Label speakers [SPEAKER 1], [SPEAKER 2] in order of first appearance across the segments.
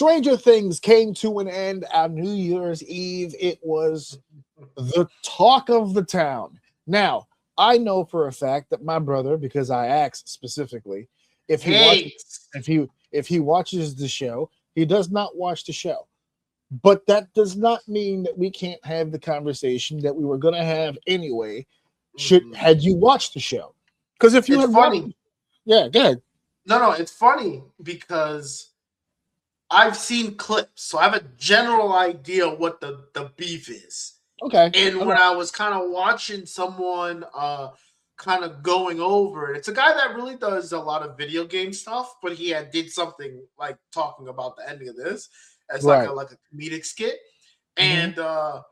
[SPEAKER 1] Stranger Things came to an end on New Year's Eve. It was the talk of the town. Now, I know for a fact that my brother, because I asked specifically, if he watches
[SPEAKER 2] Hates.
[SPEAKER 1] if he watches the show, he does not watch the show. But that does not mean that we can't have the conversation that we were going to have anyway. Should
[SPEAKER 2] Mhm.
[SPEAKER 1] had you watched the show? Because if you
[SPEAKER 2] It's
[SPEAKER 1] had watched,
[SPEAKER 2] funny.
[SPEAKER 1] yeah, go ahead.
[SPEAKER 2] No, it's funny because I've seen clips, so I have a general idea what the beef is.
[SPEAKER 1] Okay,
[SPEAKER 2] And
[SPEAKER 1] okay,
[SPEAKER 2] when I was kind of watching someone kind of going over it, it's a guy that really does a lot of video game stuff, but he had did something like talking about the ending of this as
[SPEAKER 1] right.
[SPEAKER 2] like a comedic skit.
[SPEAKER 1] Hmm.
[SPEAKER 2] And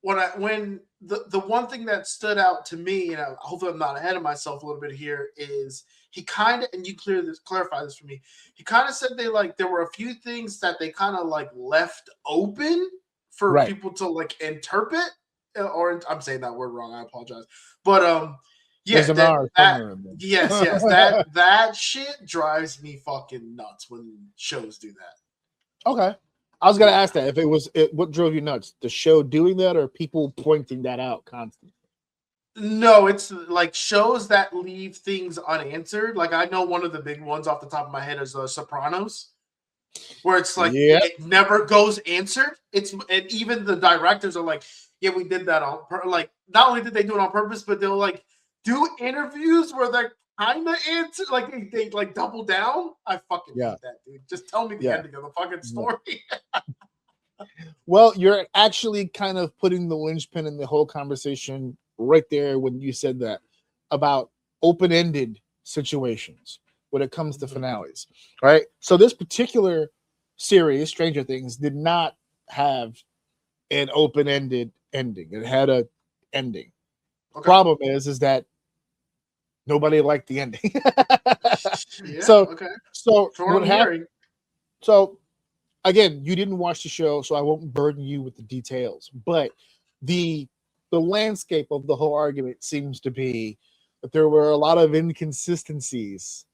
[SPEAKER 2] when the one thing that stood out to me, and hopefully I'm not ahead of myself a little bit here, is he kind of, and you clarify this for me. He kind of said there were a few things that they kind of like left open for
[SPEAKER 1] Right.
[SPEAKER 2] people to like interpret, or I'm saying that word wrong. I apologize, but
[SPEAKER 1] There's
[SPEAKER 2] yeah,
[SPEAKER 1] an R
[SPEAKER 2] that
[SPEAKER 1] somewhere in
[SPEAKER 2] yes,
[SPEAKER 1] there.
[SPEAKER 2] that shit drives me fucking nuts when shows do that.
[SPEAKER 1] Okay. I was gonna
[SPEAKER 2] Yeah.
[SPEAKER 1] ask that if what drove you nuts, the show doing that or people pointing that out constantly.
[SPEAKER 2] No, it's like shows that leave things unanswered. Like I know one of the big ones off the top of my head is Sopranos, where it's like
[SPEAKER 1] Yep.
[SPEAKER 2] it never goes answered. It's and even the directors are like, yeah, we did that like not only did they do it on purpose, but they'll like do interviews where they're kind of answer like they like double down. I fucking
[SPEAKER 1] Yeah.
[SPEAKER 2] hate that, dude. Just tell me the
[SPEAKER 1] Yeah.
[SPEAKER 2] ending of the fucking
[SPEAKER 1] Yeah.
[SPEAKER 2] story.
[SPEAKER 1] Well, you're actually kind of putting the linchpin in the whole conversation right there when you said that about open-ended situations when it comes to
[SPEAKER 2] Mhm.
[SPEAKER 1] finales, right? So this particular series, Stranger Things, did not have an open-ended ending. It had a ending.
[SPEAKER 2] Okay.
[SPEAKER 1] Problem is that nobody liked the ending.
[SPEAKER 2] Yeah.
[SPEAKER 1] so
[SPEAKER 2] Okay.
[SPEAKER 1] so
[SPEAKER 2] From what
[SPEAKER 1] what
[SPEAKER 2] I'm
[SPEAKER 1] happened?
[SPEAKER 2] hearing.
[SPEAKER 1] So again, you didn't watch the show, so I won't burden you with the details. But the the landscape of the whole argument seems to be that there were a lot of inconsistencies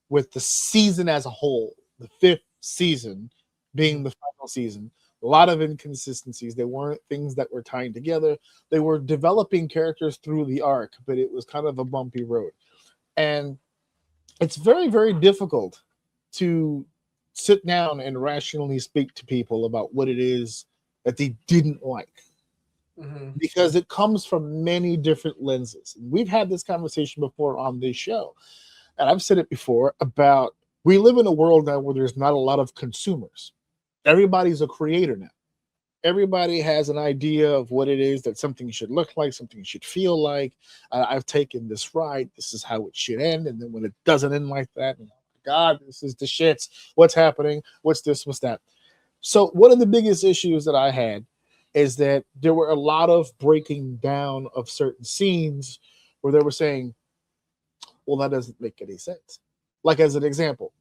[SPEAKER 1] with the season as a whole. The fifth season being
[SPEAKER 2] Mhm.
[SPEAKER 1] the final season, a lot of inconsistencies. They weren't things that were tying together. They were developing characters through the arc, but it was kind of a bumpy road. And it's very, very difficult to sit down and rationally speak to people about what it is that they didn't like
[SPEAKER 2] Mhm.
[SPEAKER 1] because it comes from many different lenses. We've had this conversation before on this show, and I've said it before about we live in a world now where there's not a lot of consumers. Everybody's a creator now. Everybody has an idea of what it is that something should look like, something should feel like. I've taken this ride. This is how it should end. And then when it doesn't end like that, oh God, this is the shits. What's happening? What's this? What's that? So one of the biggest issues that I had is that there were a lot of breaking down of certain scenes where they were saying, well, that doesn't make any sense. Like as an example,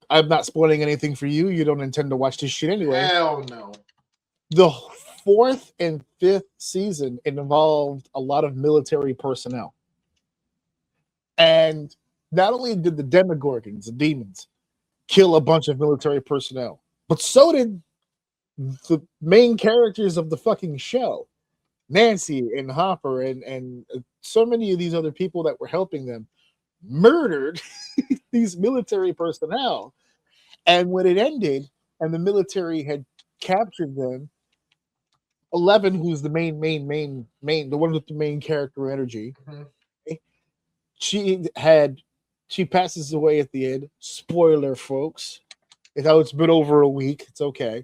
[SPEAKER 1] I'm not spoiling anything for you. You don't intend to watch this shit anyway.
[SPEAKER 2] Hell no.
[SPEAKER 1] The fourth and fifth season involved a lot of military personnel. And not only did the Demogorgons, the demons, kill a bunch of military personnel, but so did the main characters of the fucking show. Nancy and Hopper and so many of these other people that were helping them murdered these military personnel. And when it ended and the military had captured them, 11, who's the main, the one with the main character energy,
[SPEAKER 2] Mhm.
[SPEAKER 1] she had, she passes away at the end. Spoiler, folks. It's how it's been over a week. It's okay.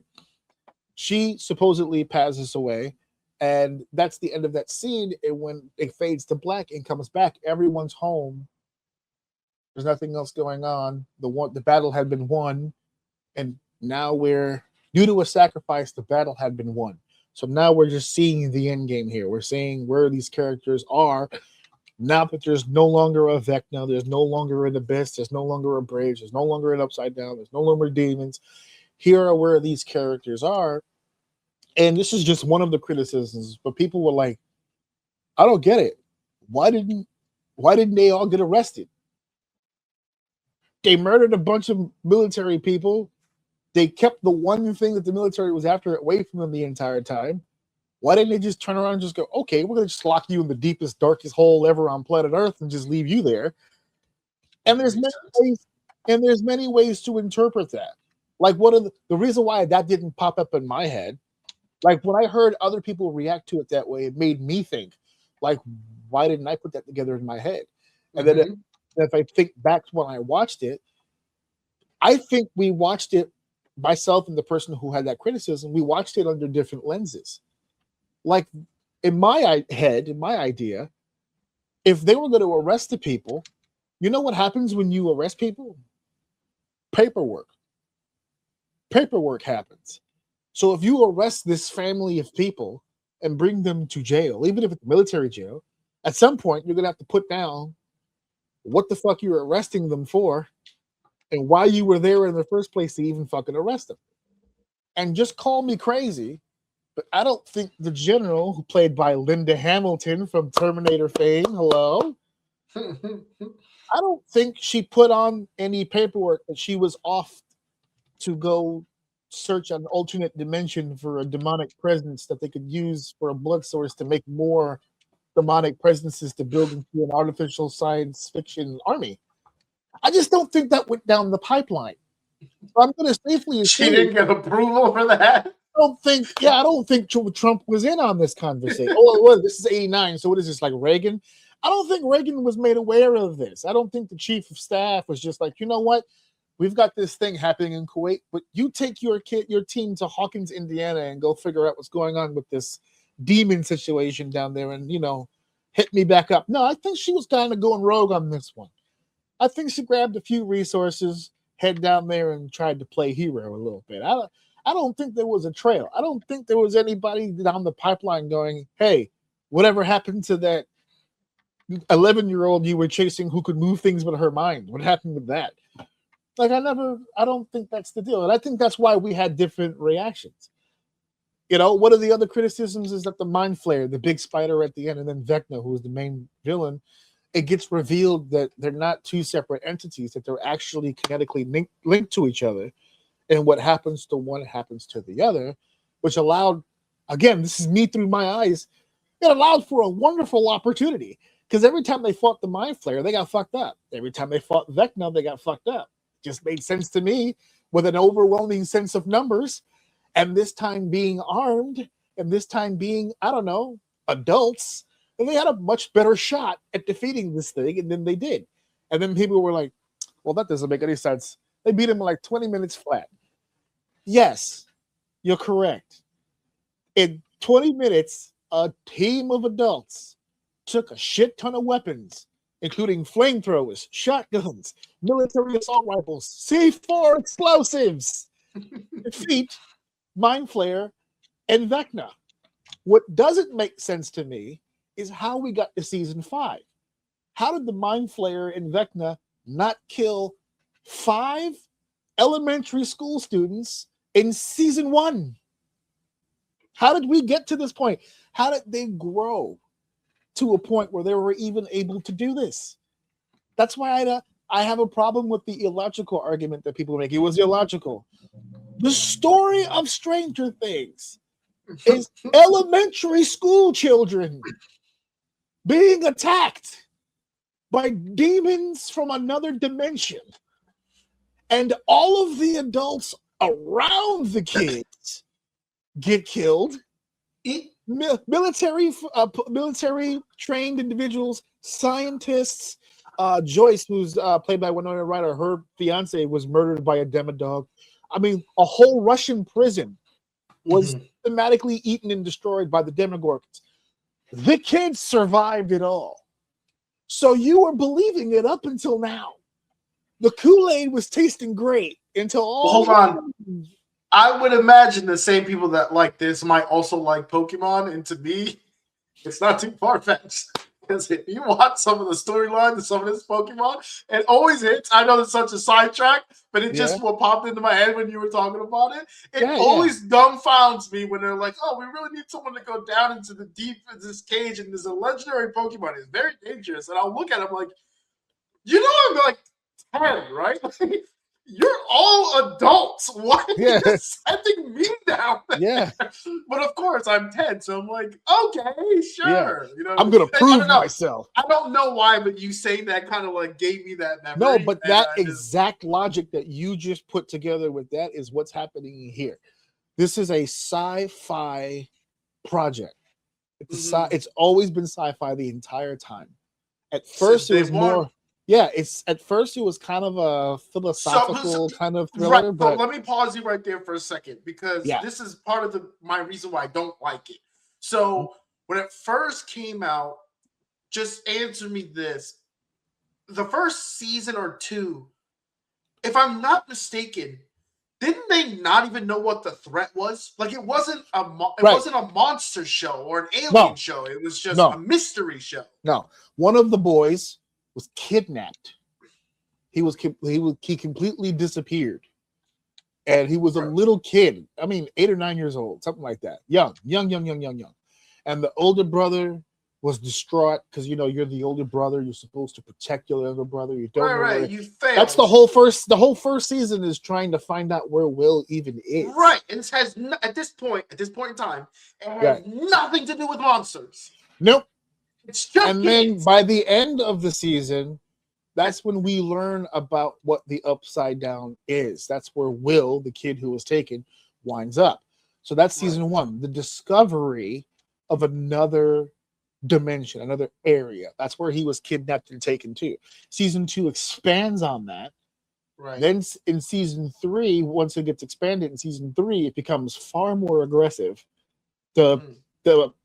[SPEAKER 1] She supposedly passes away, and that's the end of that scene. And when it fades to black and comes back, everyone's home. There's nothing else going on. The battle had been won, and now we're due to a sacrifice. The battle had been won. So now we're just seeing the end game here. We're seeing where these characters are now that there's no longer a Vecna, there's no longer an Abyss, there's no longer a Bridge, there's no longer an Upside Down, there's no longer demons. Here are where these characters are. And this is just one of the criticisms, but people were like, I don't get it. Why didn't why didn't they all get arrested? They murdered a bunch of military people. They kept the one thing that the military was after away from them the entire time. Why didn't they just turn around and just go, okay, we're going to just lock you in the deepest, darkest hole ever on planet Earth and just leave you there? And there's many ways, to interpret that. Like, what are the reason why that didn't pop up in my head? Like, when I heard other people react to it that way, it made me think, like, why didn't I put that together in my head? And then if I think back to when I watched it, I think we watched it, myself and the person who had that criticism, we watched it under different lenses. Like, in my head, in my idea, if they were going to arrest the people, you know what happens when you arrest people? Paperwork. Paperwork happens. So if you arrest this family of people and bring them to jail, even if it's military jail, at some point you're going to have to put down what the fuck you're arresting them for and why you were there in the first place to even fucking arrest them. And just call me crazy, but I don't think the general, who played by Linda Hamilton from Terminator fame, hello, I don't think she put on any paperwork that she was off to go search an alternate dimension for a demonic presence that they could use for a blood source to make more demonic presences to build into an artificial science fiction army. I just don't think that went down the pipeline. So I'm going to safely assume
[SPEAKER 2] she didn't get approval for that.
[SPEAKER 1] I don't think Trump was in on this conversation. Oh, well, this is 89. So what is this, like Reagan? I don't think Reagan was made aware of this. I don't think the chief of staff was just like, you know what? We've got this thing happening in Kuwait, but you take your team to Hawkins, Indiana, and go figure out what's going on with this demon situation down there, and hit me back up. No, I think she was kind of going rogue on this one. I think she grabbed a few resources, head down there, and tried to play hero a little bit. I don't think there was a trail. I don't think there was anybody down the pipeline going, hey, whatever happened to that 11-year-old you were chasing who could move things with her mind? What happened with that? Like, I don't think that's the deal. And I think that's why we had different reactions. One of the other criticisms is that the Mind Flayer, the big spider at the end, and then Vecna, who is the main villain, it gets revealed that they're not two separate entities, that they're actually kinetically linked to each other. And what happens to one happens to the other, which allowed, again, this is me through my eyes, it allowed for a wonderful opportunity. Because every time they fought the Mind Flayer, they got fucked up. Every time they fought Vecna, they got fucked up. Just made sense to me, with an overwhelming sense of numbers, and this time being armed, and this time being, I don't know, adults, and they had a much better shot at defeating this thing, and then they did. And then people were like, well, that doesn't make any sense. They beat him in like 20 minutes flat. Yes, you're correct. In 20 minutes, a team of adults took a shit ton of weapons, including flamethrowers, shotguns, military assault rifles, C4 explosives, defeat Mind Flayer and Vecna. What doesn't make sense to me is how we got to season 5. How did the Mind Flayer and Vecna not kill 5 elementary school students in season 1? How did we get to this point? How did they grow to a point where they were even able to do this? That's why I have a problem with the illogical argument that people make. It was illogical. The story of Stranger Things is elementary school children being attacked by demons from another dimension, and all of the adults around the kids get killed. Military trained individuals, scientists. Joyce, who's played by Winona Ryder, her fiance was murdered by a demodog. I mean, a whole Russian prison was systematically eaten and destroyed by the Demogorgons. The kids survived it all. So you were believing it up until now. The Kool-Aid was tasting great until all.
[SPEAKER 2] Hold on. I would imagine the same people that like this might also like Pokemon, and to me, it's not too far-fetched. Because if you watch some of the storylines of some of this Pokemon, it always hits. I know it's such a sidetrack, but it just what popped into my head when you were talking about it. It always dumbfounds me when they're like, oh, we really need someone to go down into the deep of this cage, and there's a legendary Pokemon. It's very dangerous. And I'll look at him like, I'm like 10, right? you're all adults. Why are
[SPEAKER 1] Yeah.
[SPEAKER 2] you sending me down there?
[SPEAKER 1] Yeah.
[SPEAKER 2] But of course, I'm 10, so I'm like, okay, sure. You know,
[SPEAKER 1] I'm gonna
[SPEAKER 2] I
[SPEAKER 1] prove
[SPEAKER 2] don't know.
[SPEAKER 1] myself.
[SPEAKER 2] I don't know why, but you saying that kind of like gave me that memory.
[SPEAKER 1] No, but
[SPEAKER 2] and
[SPEAKER 1] that
[SPEAKER 2] I just,
[SPEAKER 1] exact logic that you just put together with that is what's happening here. This is a sci-fi project. It's always been sci-fi the entire time. At first,
[SPEAKER 2] since
[SPEAKER 1] it
[SPEAKER 2] day
[SPEAKER 1] was
[SPEAKER 2] one.
[SPEAKER 1] more. Yeah, it was kind of a philosophical kind of
[SPEAKER 2] Right.
[SPEAKER 1] thriller,
[SPEAKER 2] So
[SPEAKER 1] but
[SPEAKER 2] let me pause you right there for a second because
[SPEAKER 1] yeah,
[SPEAKER 2] this is part of my reason why I don't like it. So when it first came out, just answer me this: the first season or two, if I'm not mistaken, didn't they not even know what the threat was? Like it wasn't
[SPEAKER 1] right.
[SPEAKER 2] a monster show or an alien
[SPEAKER 1] No,
[SPEAKER 2] show. It was just a
[SPEAKER 1] no,
[SPEAKER 2] mystery show.
[SPEAKER 1] no. One of the boys was kidnapped. He completely disappeared, and he was a
[SPEAKER 2] Right.
[SPEAKER 1] little kid. I mean, 8 or 9 years old, something like that. Young. And the older brother was distraught because you're the older brother. You're supposed to protect your younger brother. You don't know
[SPEAKER 2] Right.
[SPEAKER 1] where.
[SPEAKER 2] You failed.
[SPEAKER 1] That's the whole first season is trying to find out where Will even is.
[SPEAKER 2] Right, and it has at this point in time, it has nothing to do with monsters.
[SPEAKER 1] Nope.
[SPEAKER 2] It's just
[SPEAKER 1] And
[SPEAKER 2] kids.
[SPEAKER 1] then by the end of the season, that's when we learn about what the upside down is. That's where Will, the kid who was taken, winds up. So that's season one, the discovery of another dimension, another area. That's where he was kidnapped and taken to. Season two expands on that.
[SPEAKER 2] Right.
[SPEAKER 1] Then in season three, once it gets expanded in season three, it becomes far more aggressive. The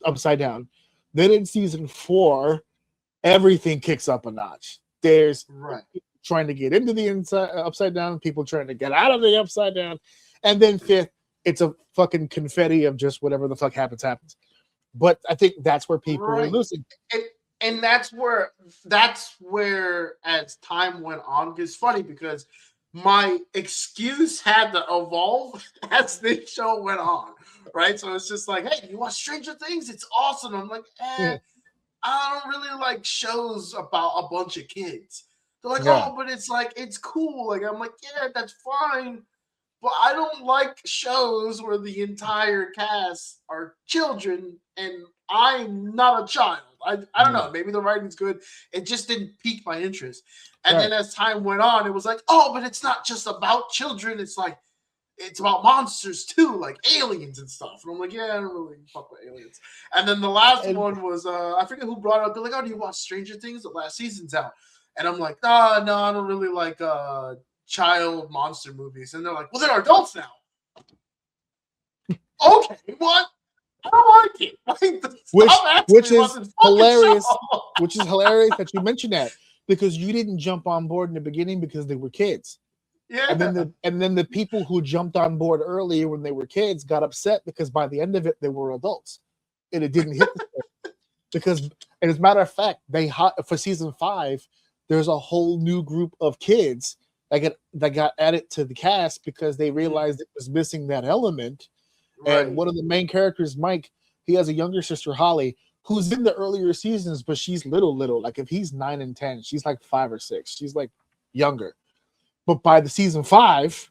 [SPEAKER 1] upside down. Then in season four, everything kicks up a notch. There's trying to get into the upside down, people trying to get out of the upside down, and then fifth, it's a fucking confetti of just whatever the fuck happens. But I think that's where people are losing.
[SPEAKER 2] And that's where as time went on, it's funny because my excuse had to evolve as the show went on, right? So it's just like, hey, you watch Stranger Things? It's awesome. I'm like, I don't really like shows about a bunch of kids. They're like, oh, but it's cool. Like, I'm like, yeah, that's fine. But I don't like shows where the entire cast are children and I'm not a child. I don't know. Maybe the writing's good. It just didn't pique my interest. And then as time went on, it was like, oh, but it's not just about children. It's like, it's about monsters too, like aliens and stuff. And I'm like, yeah, I don't really fuck with aliens. And then the last one was, I forget who brought it up. They're like, oh, do you watch Stranger Things? The last season's out. And I'm like, no, I don't really like child monster movies. And they're like, well, they're adults now. Okay, what? I don't like it.
[SPEAKER 1] Which is hilarious. Which is hilarious that you mentioned that because you didn't jump on board in the beginning because they were kids.
[SPEAKER 2] Yeah.
[SPEAKER 1] And then the people who jumped on board earlier when they were kids got upset because by the end of it they were adults, and it didn't hit the because. And as a matter of fact, for season 5, there's a whole new group of kids that got added to the cast because they realized it was missing that element. And one of the main characters, Mike, he has a younger sister, Holly, who's in the earlier seasons, but she's little. Like if he's 9 and 10, she's like 5 or 6. She's like younger. But by the season 5,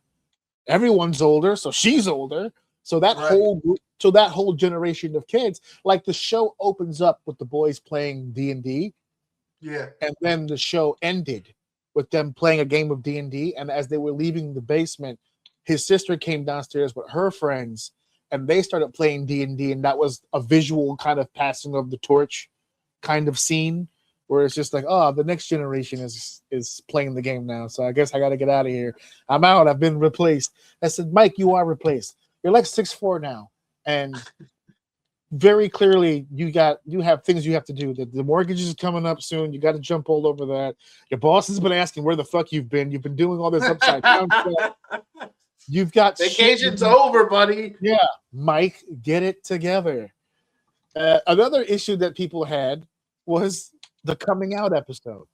[SPEAKER 1] everyone's older, so she's older. So that whole generation of kids, like the show opens up with the boys playing D&D.
[SPEAKER 2] Yeah.
[SPEAKER 1] And then the show ended with them playing a game of D&D. And as they were leaving the basement, his sister came downstairs with her friends and they started playing D&D, and that was a visual kind of passing of the torch kind of scene where it's just like, oh, the next generation is playing the game now, so I guess I got to get out of here. I'm out. I've been replaced. I said, Mike, you are replaced. You're like 6'4" now, and very clearly you have things you have to do. The mortgage is coming up soon. You got to jump all over that. Your boss has been asking where the fuck you've been. You've been doing all this upside down stuff. You've got
[SPEAKER 2] vacation's over, buddy.
[SPEAKER 1] Yeah, Mike, get it together. Another issue that people had was the coming out episode.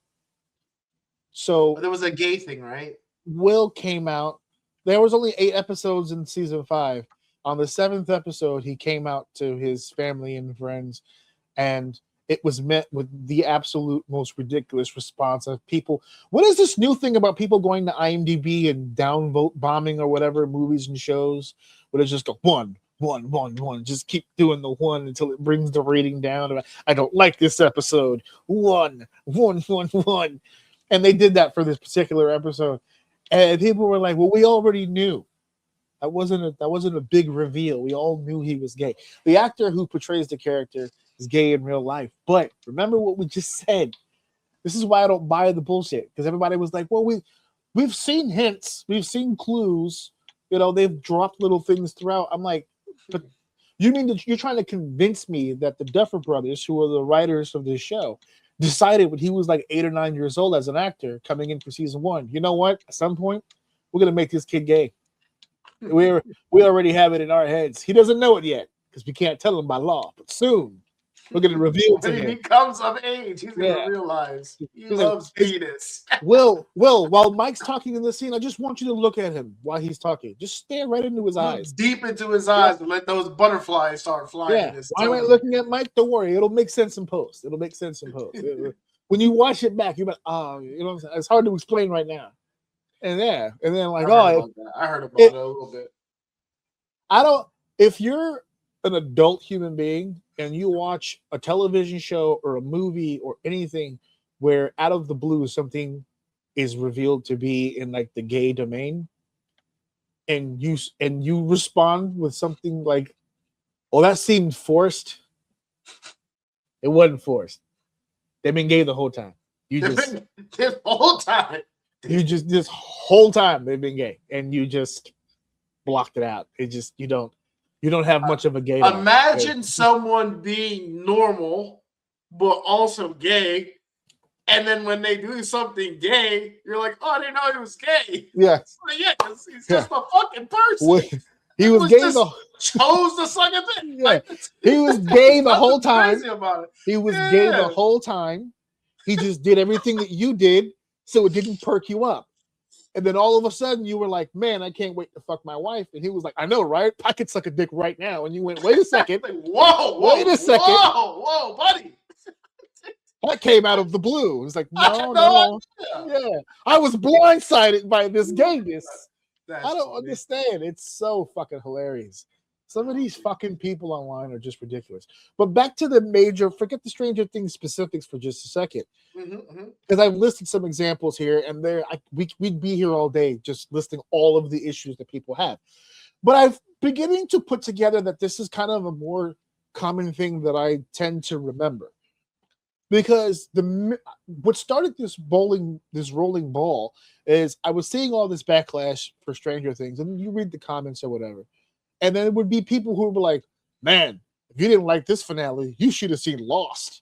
[SPEAKER 1] So
[SPEAKER 2] there was a gay thing, right?
[SPEAKER 1] Will came out. There was only 8 episodes in season 5. On the 7th episode, he came out to his family and friends, and it was met with the absolute most ridiculous response of people. What is this new thing about people going to IMDb and downvote bombing or whatever movies and shows? Where they just go one, one, one, one. Just keep doing the one until it brings the rating down. I don't like this episode. One, one, one, one. And they did that for this particular episode. And people were like, well, we already knew. That wasn't a big reveal. We all knew he was gay. The actor who portrays the character is gay in real life. But remember what we just said. This is why I don't buy the bullshit. Because everybody was like, well, we've seen hints, we've seen clues. You know, they've dropped little things throughout. I'm like, but you mean that you're trying to convince me that the Duffer Brothers, who are the writers of this show, decided when he was like 8 or 9 years old as an actor coming in for season 1, you know what? At some point, we're gonna make this kid gay. We already have it in our heads. He doesn't know it yet because we can't tell him by law. But soon, we're gonna reveal to
[SPEAKER 2] when
[SPEAKER 1] him.
[SPEAKER 2] he becomes of age, he's gonna realize he loves penis.
[SPEAKER 1] Will, while Mike's talking in this scene, I just want you to look at him while he's talking. Just stare right into his eyes.
[SPEAKER 2] Deep into his eyes and let those butterflies start flying.
[SPEAKER 1] Yeah. Why am I looking at Mike? Don't worry, it'll make sense in post. When you watch it back, you're like, oh, you know what I'm saying? It's hard to explain right now. And then like,
[SPEAKER 2] I heard about it a little bit.
[SPEAKER 1] If you're an adult human being and you watch a television show or a movie or anything where out of the blue something is revealed to be in like the gay domain, and you respond with something like, "Oh, that seemed forced." It wasn't forced. They've been gay the whole time.
[SPEAKER 2] This whole time.
[SPEAKER 1] This whole time they've been gay, and you just blocked it out. It just you don't have much of a gay.
[SPEAKER 2] Imagine someone being normal but also gay, and then when they do something gay, you're like, "Oh, I didn't know he was gay."
[SPEAKER 1] Yeah,
[SPEAKER 2] like, yeah, he's just a fucking person.
[SPEAKER 1] He was gay.
[SPEAKER 2] Chose to suck a bit.
[SPEAKER 1] Yeah, like, he was gay the whole time.
[SPEAKER 2] About it.
[SPEAKER 1] He was gay the whole time. He just did everything that you did, so it didn't perk you up. And then all of a sudden you were like, man, I can't wait to fuck my wife. And he was like, I know, right? I could suck a dick right now. And you went, wait a second.
[SPEAKER 2] Wait a second. Whoa, buddy.
[SPEAKER 1] That came out of the blue. It was like, no. Yeah. I was blindsided by this gayness. I don't understand. It's so fucking hilarious. Some of these fucking people online are just ridiculous. But back to the major, forget the Stranger Things specifics for just a second. Because I've listed some examples here, and we'd be here all day just listing all of the issues that people have. But I'm beginning to put together that this is kind of a more common thing that I tend to remember. Because what started this rolling ball is I was seeing all this backlash for Stranger Things, and you read the comments or whatever. And then it would be people who were like, man, if you didn't like this finale, you should have seen Lost.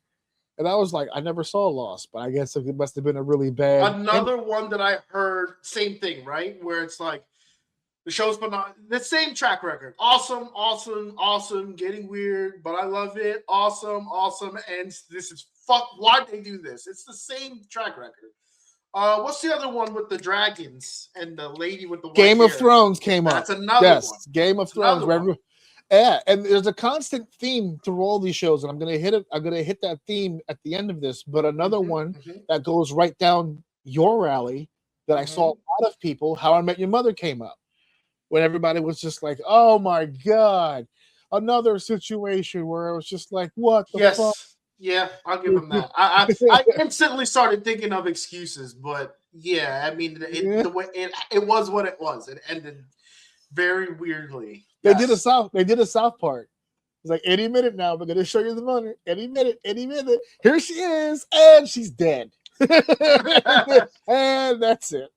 [SPEAKER 1] And I was like, I never saw Lost, but I guess it must have been a really bad.
[SPEAKER 2] Another one that I heard, same thing, right? Where it's like, the show's the same track record. Awesome, getting weird, but I love it. Awesome. And this is why'd they do this? It's the same track record. What's the other one with the dragons and the lady with the white
[SPEAKER 1] Game of
[SPEAKER 2] hair?
[SPEAKER 1] Thrones came up.
[SPEAKER 2] That's another one.
[SPEAKER 1] Game of Thrones. Yeah, and there's a constant theme through all these shows, and I'm gonna hit that theme at the end of this. But another one that goes right down your alley that I saw a lot of people, How I Met Your Mother came up. When everybody was just like, oh my God, another situation where it was just like, what the fuck?
[SPEAKER 2] Yeah, I'll give him that. I instantly started thinking of excuses, but yeah, I mean, the way it was what it was. It ended very weirdly.
[SPEAKER 1] They did a South Park. It's like any minute now, we're gonna show you the money. Any minute. Here she is, and she's dead. And that's it.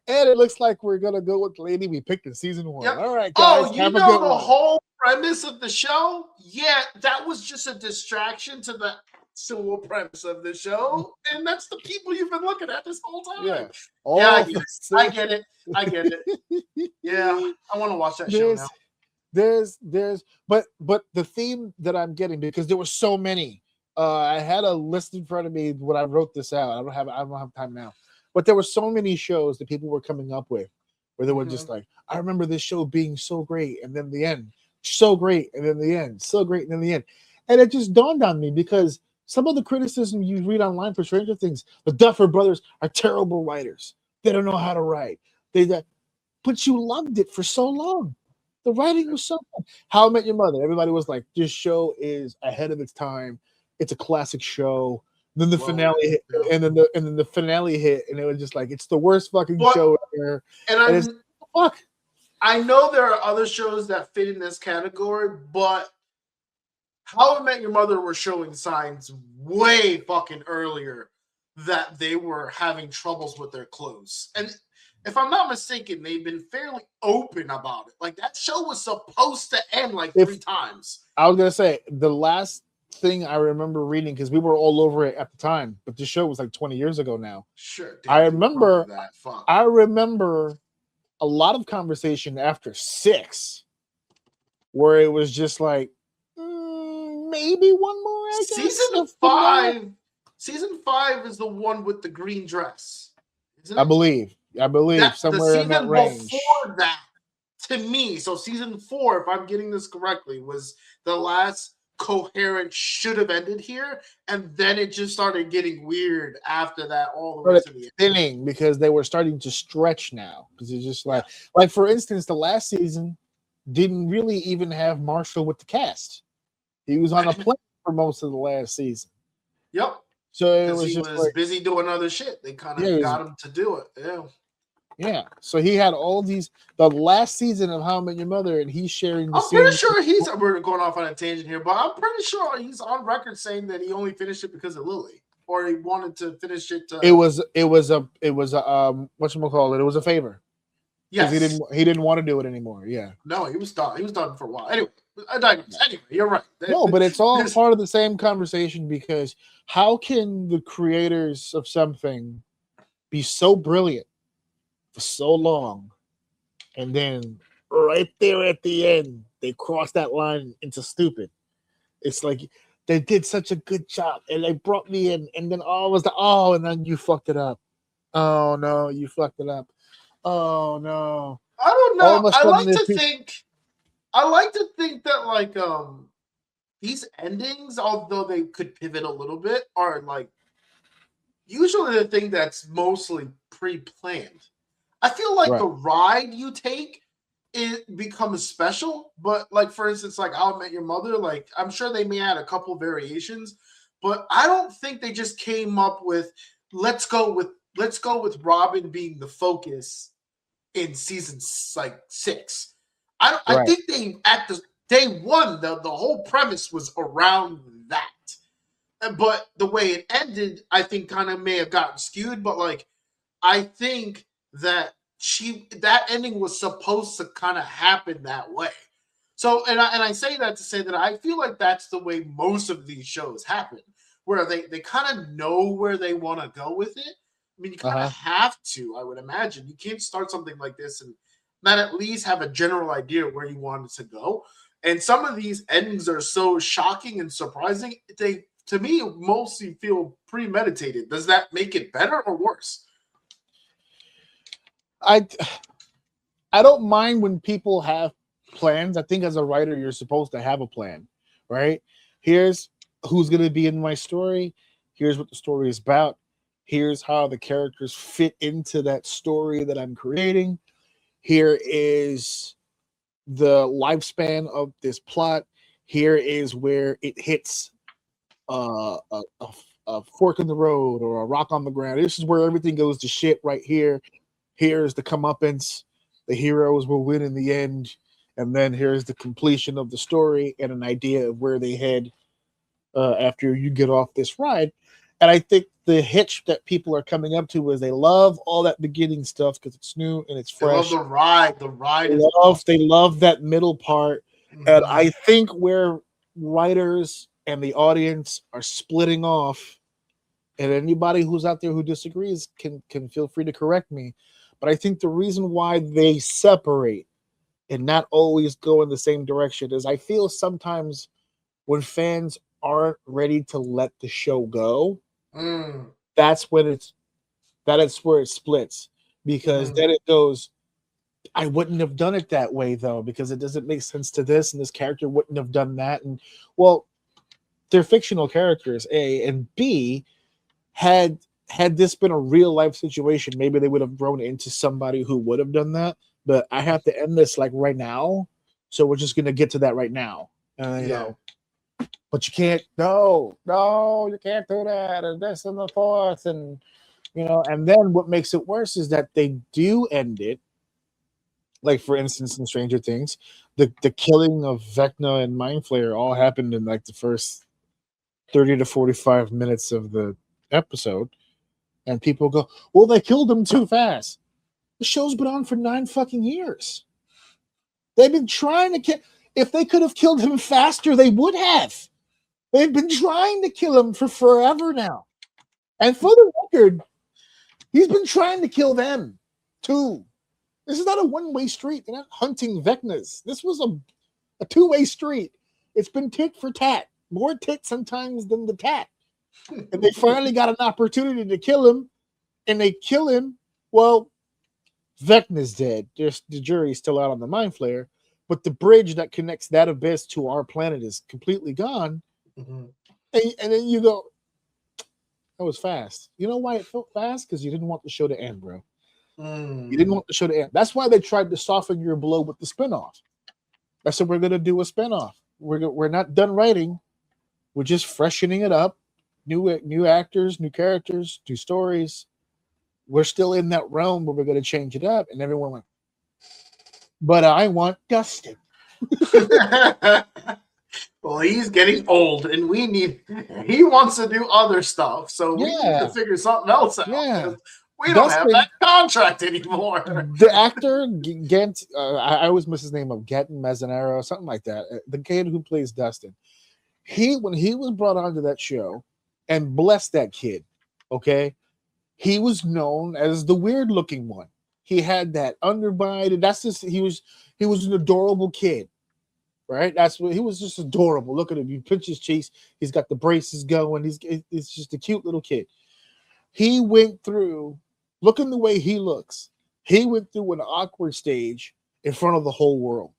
[SPEAKER 1] And it looks like we're gonna go with the lady we picked in season 1. Yep. All right, guys.
[SPEAKER 2] Oh, you know the whole premise of the show? Yeah, that was just a distraction to the actual premise of the show, and that's the people you've been looking at this whole time.
[SPEAKER 1] Yeah,
[SPEAKER 2] I get it. Yeah, I want to watch that show now.
[SPEAKER 1] But the theme that I'm getting, because there were so many. I had a list in front of me when I wrote this out. I don't have time now. But there were so many shows that people were coming up with where they were just like, I remember this show being so great, and then the end, so great, and then the end, so great, and then the end. And it just dawned on me because Some of the criticism you read online for Stranger Things, the Duffer Brothers are terrible writers. They don't know how to write. But you loved it for so long. The writing was so good. How I Met Your Mother. Everybody was like, this show is ahead of its time. It's a classic show. Then the finale hit,
[SPEAKER 2] yeah.
[SPEAKER 1] and then the finale hit, and it was just like it's the worst fucking
[SPEAKER 2] But-
[SPEAKER 1] show ever.
[SPEAKER 2] And
[SPEAKER 1] it's fuck.
[SPEAKER 2] I know there are other shows that fit in this category, but How I Met Your Mother were showing signs way fucking earlier that they were having troubles with their clothes. And if I'm not mistaken, they've been fairly open about it. Like that show was supposed to end like 3 times.
[SPEAKER 1] I was gonna say the last thing I remember reading, because we were all over it at the time, but the show was like 20 years ago now.
[SPEAKER 2] Sure.
[SPEAKER 1] I remember
[SPEAKER 2] that. Fuck.
[SPEAKER 1] I remember a lot of conversation after 6 where it was just like maybe one more. I guess.
[SPEAKER 2] Season 5 is the one with the green dress. Isn't it?
[SPEAKER 1] I believe somewhere in that range.
[SPEAKER 2] Before that, to me, so season 4, if I'm getting this correctly, was the last coherent should have ended here, and then it just started getting weird after that all the way to the end.
[SPEAKER 1] Thinning because they were starting to stretch now, because it's just like for instance, the last season didn't really even have Marshall with the cast. He was on a plane for most of the last season.
[SPEAKER 2] Yep.
[SPEAKER 1] So it was
[SPEAKER 2] he
[SPEAKER 1] just
[SPEAKER 2] was busy doing other shit. They kind of got him to do it. Yeah.
[SPEAKER 1] Yeah. So he had all these the last season of How I Met Your Mother, and he's sharing the
[SPEAKER 2] I'm pretty sure we're going off on a tangent here, but I'm pretty sure he's on record saying that he only finished it because of Lily, or he wanted to finish it.
[SPEAKER 1] It was a whatchamacallit, it was a favor.
[SPEAKER 2] Yes.
[SPEAKER 1] He didn't want to do it anymore. Yeah.
[SPEAKER 2] No, he was done. He was done for a while. Anyway, I digress. Anyway, you're right.
[SPEAKER 1] No, but it's all part of the same conversation, because how can the creators of something be so brilliant for so long, and then right there at the end they cross that line into stupid? It's like they did such a good job, and they brought me in, and then and then you fucked it up. Oh no, you fucked it up. Oh no.
[SPEAKER 2] I don't know. I like to think that like these endings, although they could pivot a little bit, are like usually the thing that's mostly pre-planned. I feel like the ride you take it becomes special, but like for instance, like How I Met Your Mother, like I'm sure they may add a couple variations, but I don't think they just came up with let's go with Robin being the focus in season like 6. I think they at the day 1 the whole premise was around that, but the way it ended I think kind of may have gotten skewed, but like I think that that ending was supposed to kind of happen that way. So and I say that to say that I feel like that's the way most of these shows happen, where they kind of know where they want to go with it. I mean, you kind of have to, I would imagine. You can't start something like this and not at least have a general idea where you want it to go. And some of these endings are so shocking and surprising. They, to me, mostly feel premeditated. Does that make it better or worse?
[SPEAKER 1] I don't mind when people have plans. I think as a writer, you're supposed to have a plan, right? Here's who's going to be in my story. Here's what the story is about. Here's how the characters fit into that story that I'm creating. Here is the lifespan of this plot. Here is where it hits a fork in the road or a rock on the ground. This is where everything goes to shit right here. Here's the comeuppance. The heroes will win in the end. And then here's the completion of the story and an idea of where they head after you get off this ride. And I think the hitch that people are coming up to is they love all that beginning stuff because it's new and it's fresh.
[SPEAKER 2] They love the ride. The ride
[SPEAKER 1] they love that middle part. Mm-hmm. And I think where writers and the audience are splitting off, and anybody who's out there who disagrees can feel free to correct me, but I think the reason why they separate and not always go in the same direction is I feel sometimes when fans aren't ready to let the show go, that's where it splits, because then it goes, I wouldn't have done it that way though, because it doesn't make sense to this, and this character wouldn't have done that. And well, they're fictional characters, A, and B, had this been a real life situation, maybe they would have grown into somebody who would have done that. But I have to end this like right now, so we're just gonna get to that right now. You know, but you can't. No, you can't do that. And this and the fourth, and you know, and then what makes it worse is that they do end it. Like for instance, in Stranger Things, the killing of Vecna and Mind Flayer all happened in like the first 30 to 45 minutes of the episode, and people go, "Well, they killed him too fast." The show's been on for 9 fucking years. They've been trying to kill. If they could have killed him faster, they would have. They've been trying to kill him for forever now. And for the record, he's been trying to kill them too. This is not a one-way street. They're not hunting Vecnas. This was a two-way street. It's been tit for tat. More tit sometimes than the tat. And they finally got an opportunity to kill him, and they kill him. Well, Vecna's dead. The jury's still out on the Mind Flayer, but the bridge that connects that abyss to our planet is completely gone.
[SPEAKER 2] Mm-hmm.
[SPEAKER 1] And then you go, that was fast. You know why it felt fast? Because you didn't want the show to end, bro. You didn't want the show to end. That's why they tried to soften your blow with the spinoff. I said, we're going to do a spinoff. We're not done writing. We're just freshening it up. New actors, new characters, new stories. We're still in that realm where we're going to change it up. And everyone went, but I want Dustin.
[SPEAKER 2] Well, he's getting old, and he wants to do other stuff. So we need to figure something else out.
[SPEAKER 1] Yeah.
[SPEAKER 2] We don't have that contract anymore.
[SPEAKER 1] The actor, Gent, I always miss his name of Genton Mezzanero, something like that. The kid who plays Dustin. When he was brought onto that show, and bless that kid, okay, he was known as the weird looking one. He had that underbite. That's just he was an adorable kid, right? That's what he was, just adorable. Look at him. You pinch his cheeks. He's got the braces going. He's just a cute little kid. He went through. Looking the way he looks, he went through an awkward stage in front of the whole world,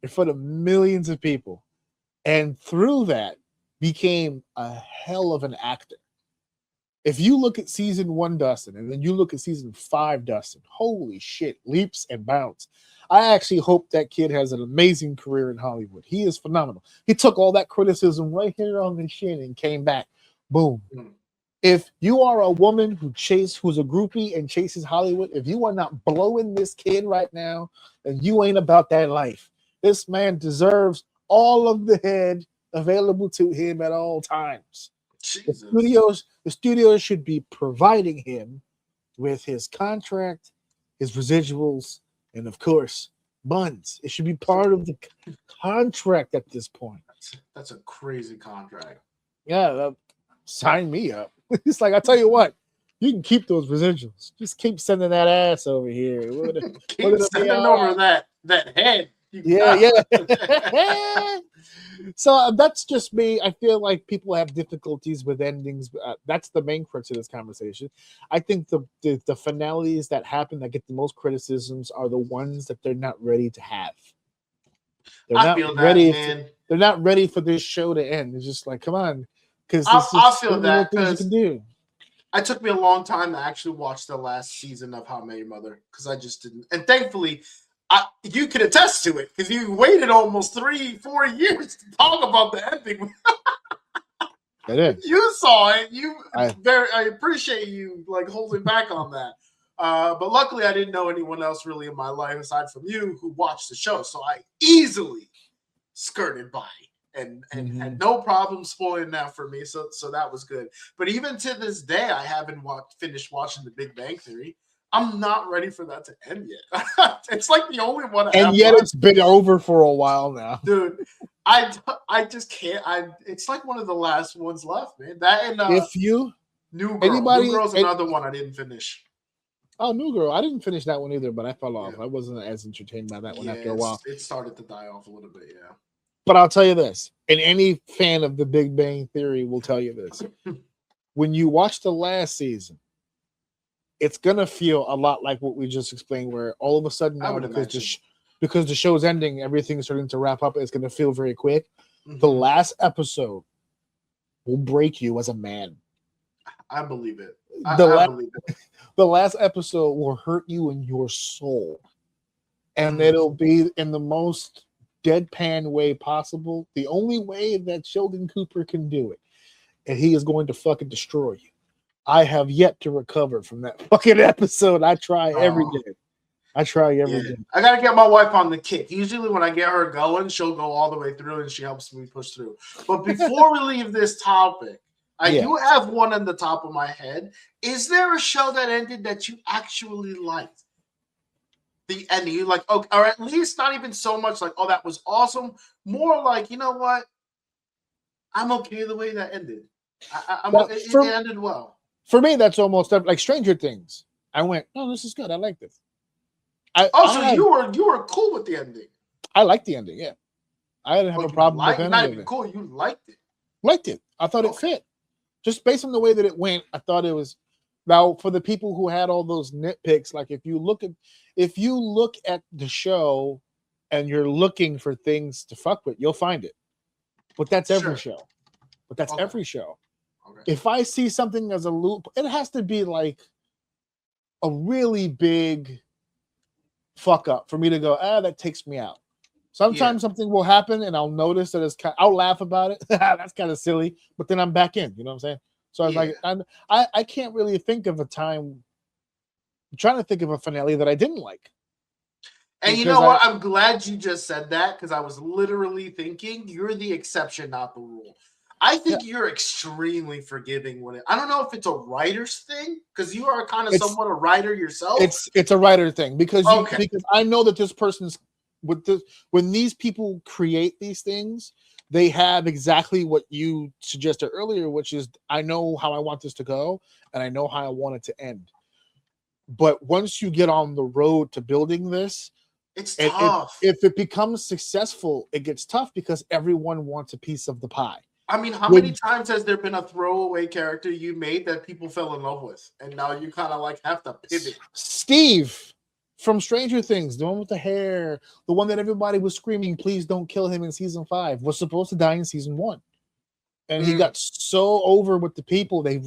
[SPEAKER 1] in front of millions of people, and through that became a hell of an actor. If you look at season 1 Dustin, and then you look at season 5 Dustin, holy shit, leaps and bounds. I actually hope that kid has an amazing career in Hollywood. He is phenomenal. He took all that criticism right here on the chin and came back. Boom. If you are a woman who's a groupie and chases Hollywood, if you are not blowing this kid right now, then you ain't about that life. This man deserves all of the head available to him at all times. Jesus. The studios should be providing him with his contract, his residuals, and of course, buns. It should be part of the contract at this point.
[SPEAKER 2] That's a crazy contract.
[SPEAKER 1] Yeah, sign me up. It's like, I'll tell you what, you can keep those residuals. Just keep sending that ass over here.
[SPEAKER 2] Keep sending over that head.
[SPEAKER 1] Yeah. So that's just me. I feel like people have difficulties with endings. That's the main crux of this conversation. I think the finales that happen that get the most criticisms are the ones that they're not ready to have. They're not ready for this show to end. It's just like, come on. Because
[SPEAKER 2] I feel that
[SPEAKER 1] you can do.
[SPEAKER 2] It took me a long time to actually watch the last season of How I Met Your Mother because I just didn't. And thankfully, you can attest to it because you waited almost 3-4 years to talk about the ending.
[SPEAKER 1] I did.
[SPEAKER 2] You saw it. I appreciate you like holding back on that. But luckily, I didn't know anyone else really in my life aside from you who watched the show, so I easily skirted by. And had no problem spoiling that for me, so that was good. But even to this day, I haven't finished watching The Big Bang Theory. I'm not ready for that to end yet. It's like the only one.
[SPEAKER 1] It's been over for a while now,
[SPEAKER 2] dude. I just can't. It's like one of the last ones left, man. That and New Girl. New Girl's another one I didn't finish.
[SPEAKER 1] Oh, New Girl. I didn't finish that one either, but I fell off. I wasn't as entertained by that one after a while.
[SPEAKER 2] It started to die off a little bit, yeah.
[SPEAKER 1] But I'll tell you this, and any fan of The Big Bang Theory will tell you this. When you watch the last season, it's going to feel a lot like what we just explained, where all of a sudden now, because the show's ending, everything's starting to wrap up, it's going to feel very quick. The last episode will break you as a man.
[SPEAKER 2] I believe it.
[SPEAKER 1] The
[SPEAKER 2] I believe it.
[SPEAKER 1] The last episode will hurt you in your soul. And
[SPEAKER 2] Mhm.
[SPEAKER 1] it'll be in the most deadpan way possible. The only way that Sheldon Cooper can do it. And he is going to fucking destroy you. I have yet to recover from that fucking episode. I try every day. I try every day.
[SPEAKER 2] I gotta get my wife on the kick. Usually when I get her going, she'll go all the way through and she helps me push through. But before we leave this topic, I do have one on the top of my head. Is there a show that ended that you actually liked? The ending, you like, okay, or at least not even so much like, oh, that was awesome. More like, you know what? I'm okay the way that ended. It ended well.
[SPEAKER 1] For me, that's almost like Stranger Things. I went, oh, this is good. I like this.
[SPEAKER 2] You were cool with the ending.
[SPEAKER 1] I liked the ending, yeah. I didn't have a problem with any
[SPEAKER 2] not
[SPEAKER 1] of
[SPEAKER 2] even
[SPEAKER 1] it.
[SPEAKER 2] cool. You liked it.
[SPEAKER 1] Liked it. I thought it fit. Just based on the way that it went, I thought it was. Now, for the people who had all those nitpicks, like if you look at the show and you're looking for things to fuck with, you'll find it. But that's every show. Every show. Okay. If I see something as a loop, it has to be like a really big fuck up for me to go, that takes me out. Sometimes something will happen and I'll notice that I'll laugh about it. That's kind of silly, but then I'm back in, you know what I'm saying? So I was like, I can't really think of a time. I'm trying to think of a finale that I didn't like.
[SPEAKER 2] And you know what? I'm glad you just said that because I was literally thinking you're the exception, not the rule. I think you're extremely forgiving with it. I don't know if it's a writer's thing because you are kind of somewhat a writer yourself.
[SPEAKER 1] It's a writer thing because I know that this person's when these people create these things, they have exactly what you suggested earlier, which is I know how I want this to go and I know how I want it to end. But once you get on the road to building this,
[SPEAKER 2] it's tough.
[SPEAKER 1] If it becomes successful, it gets tough because everyone wants a piece of the pie.
[SPEAKER 2] I mean, how many times has there been a throwaway character you made that people fell in love with, and now you kind of like have to pivot?
[SPEAKER 1] Steve from Stranger Things, the one with the hair, the one that everybody was screaming, "Please don't kill him" in season 5, was supposed to die in season 1, and he got so over with the people they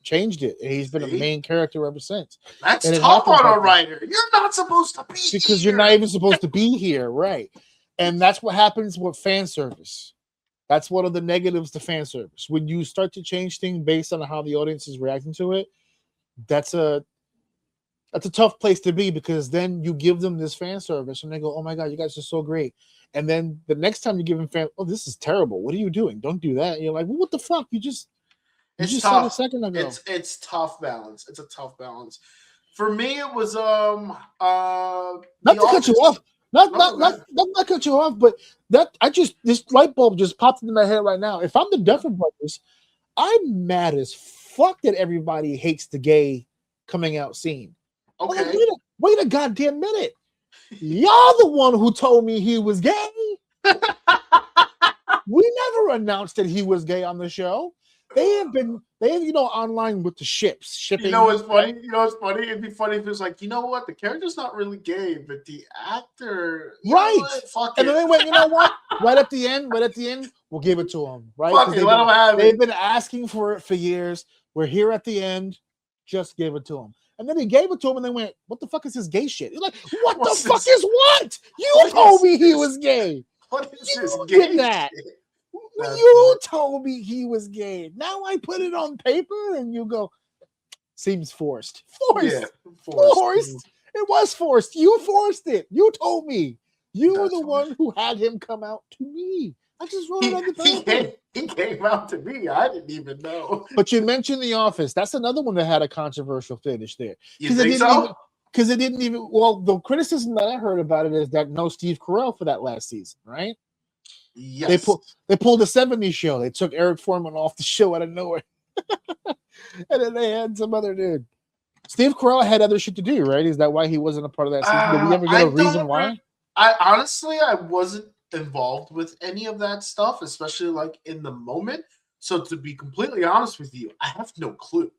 [SPEAKER 1] changed it, and he's been a main character ever since.
[SPEAKER 2] That's tough on a writer. You're not supposed to be
[SPEAKER 1] because you're not even supposed to be here, right? And that's what happens with fan service. That's one of the negatives to fan service. When you start to change things based on how the audience is reacting to it, that's a tough place to be because then you give them this fan service and they go, "Oh my god, you guys are so great." And then the next time you give them "Oh, this is terrible. What are you doing? Don't do that." And you're like, "Well, what the fuck? You just said a second ago."
[SPEAKER 2] It's tough balance. It's a tough balance. For me, it was not
[SPEAKER 1] to cut you off. Not cut you off, but this light bulb just popped into my head right now. If I'm the Duffer Brothers, I'm mad as fuck that everybody hates the gay coming out scene.
[SPEAKER 2] Okay,
[SPEAKER 1] like, wait a goddamn minute. Y'all the one who told me he was gay. We never announced that he was gay on the show. They have online with the shipping.
[SPEAKER 2] You know what's funny? It'd be funny if it's like, you know what? The character's not really gay, but the actor,
[SPEAKER 1] right? And then they went, you know what? Right at the end, we'll give it to him, right? They've been asking for it for years. We're here at the end. Just give it to him. And then he gave it to him, and they went, "What the fuck is this gay shit?" You're like, "What the fuck is what? You told me he was gay.
[SPEAKER 2] What is this gay
[SPEAKER 1] that? You told me he was gay. Now I put it on paper, and you go, seems forced. Forced. It was forced. You forced it. You told me. You were the one who had him come out to me. I just wrote it on the paper.
[SPEAKER 2] He came out to me. I didn't even know.
[SPEAKER 1] But you mentioned The Office. That's another one that had a controversial finish there.
[SPEAKER 2] You think so?
[SPEAKER 1] Because it didn't even. Well, the criticism that I heard about it is that no Steve Carell for that last season, right?
[SPEAKER 2] Yes.
[SPEAKER 1] They pulled the 70s show. They took Eric Foreman off the show out of nowhere. And then they had some other dude. Steve Carell had other shit to do, right? Is that why he wasn't a part of that season? Did we ever get a reason why?
[SPEAKER 2] I wasn't involved with any of that stuff, especially like in the moment. So to be completely honest with you, I have no clue.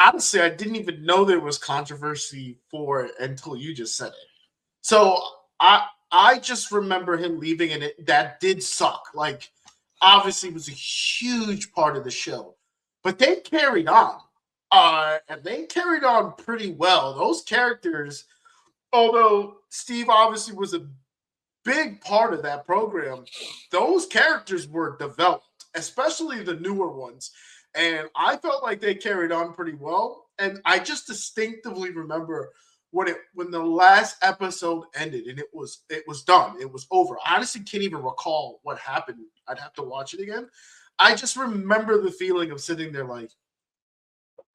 [SPEAKER 2] Honestly, I didn't even know there was controversy for it until you just said it. So I just remember him leaving, and that did suck. Like, obviously was a huge part of the show, but they carried on. And they carried on pretty well. Those characters, although Steve obviously was a big part of that program, those characters were developed, especially the newer ones. And I felt like they carried on pretty well. And I just distinctively remember when the last episode ended and it was done. It was over. I honestly can't even recall what happened. I'd have to watch it again. I just remember the feeling of sitting there like,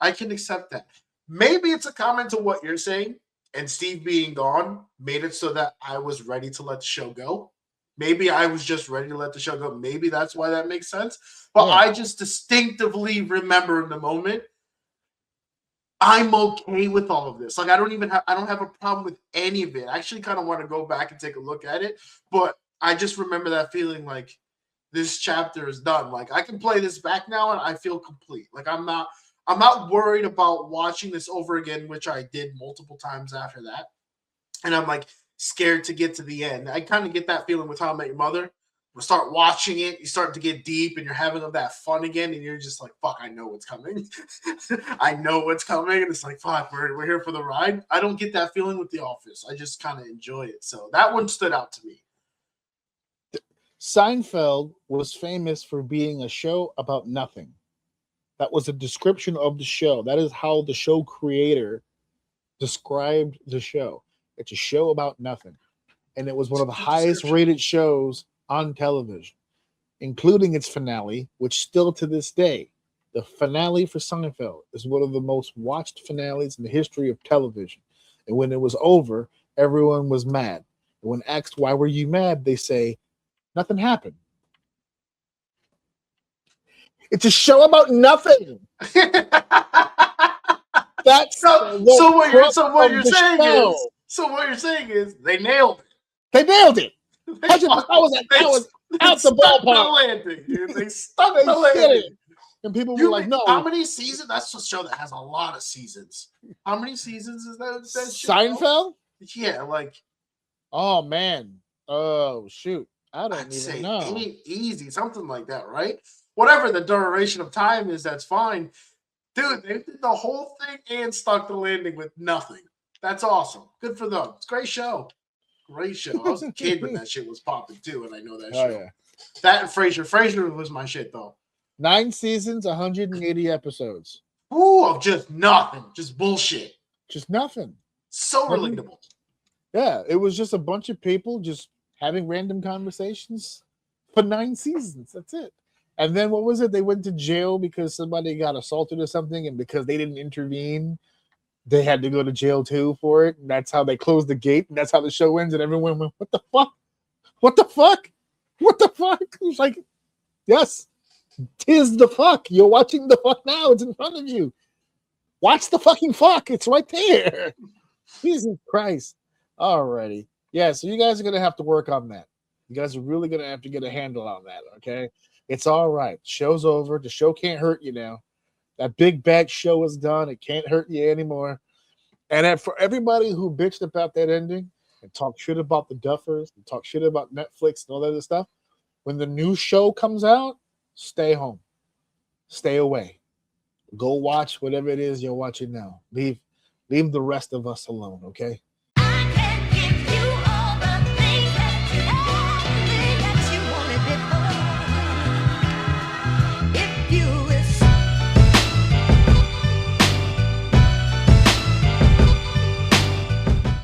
[SPEAKER 2] I can accept that. Maybe it's a comment to what you're saying, and Steve being gone made it so that I was ready to let the show go. Maybe I was just ready to let the show go. Maybe that's why that makes sense. But yeah. I just distinctively remember in the moment, I'm okay with all of this. Like I don't have a problem with any of it. I actually kind of want to go back and take a look at it. But I just remember that feeling like this chapter is done. Like I can play this back now and I feel complete. Like I'm not worried about watching this over again, which I did multiple times after that. And I'm like scared to get to the end. I kind of get that feeling with How I Met Your Mother. You start watching it, you start to get deep and you're having that fun again. And you're just like, fuck, I know what's coming. I know what's coming. And it's like, fuck, we're here for the ride. I don't get that feeling with The Office. I just kind of enjoy it. So that one stood out to me.
[SPEAKER 1] Seinfeld was famous for being a show about nothing. That was a description of the show. That is how the show creator described the show. It's a show about nothing. And it was one of the highest rated shows on television, including its finale, which still to this day, the finale for Seinfeld is one of the most watched finales in the history of television. And when it was over, everyone was mad. And when asked, why were you mad? They say, nothing happened. It's a show about nothing. That's
[SPEAKER 2] so what you're saying is they nailed it.
[SPEAKER 1] They nailed it. That was out the ballpark.
[SPEAKER 2] They stuck the landing.
[SPEAKER 1] And people were like, no.
[SPEAKER 2] How many seasons? That's a show that has a lot of seasons. How many seasons is that
[SPEAKER 1] Seinfeld?
[SPEAKER 2] Yeah, like.
[SPEAKER 1] Oh, man. Oh, shoot. I don't even know.
[SPEAKER 2] Easy, something like that, right? Whatever the duration of time is, that's fine. Dude, they did the whole thing and stuck the landing with nothing. That's awesome. Good for them. It's a great show. Great show. I was a kid when that shit was popping too, and I know that show. Yeah. That and Frasier. Frasier was my shit, though.
[SPEAKER 1] 9 seasons, 180 episodes.
[SPEAKER 2] Ooh, of just nothing. Just bullshit.
[SPEAKER 1] Just nothing.
[SPEAKER 2] So relatable.
[SPEAKER 1] Yeah, it was just a bunch of people just having random conversations for 9 seasons. That's it. And then what was it? They went to jail because somebody got assaulted or something, and because they didn't intervene, they had to go to jail too for it. And that's how they closed the gate. And that's how the show ends. And everyone went, what the fuck? What the fuck? What the fuck? It was like, yes, 'tis the fuck. You're watching the fuck now. It's in front of you. Watch the fucking fuck. It's right there. Jesus Christ. Alrighty. Yeah, so you guys are going to have to work on that. You guys are really going to have to get a handle on that, okay? It's all right. Show's over. The show can't hurt you now. That big bad show is done. It can't hurt you anymore. And for everybody who bitched about that ending and talked shit about the Duffers and talked shit about Netflix and all that other stuff, when the new show comes out, stay home. Stay away. Go watch whatever it is you're watching now. Leave the rest of us alone, okay?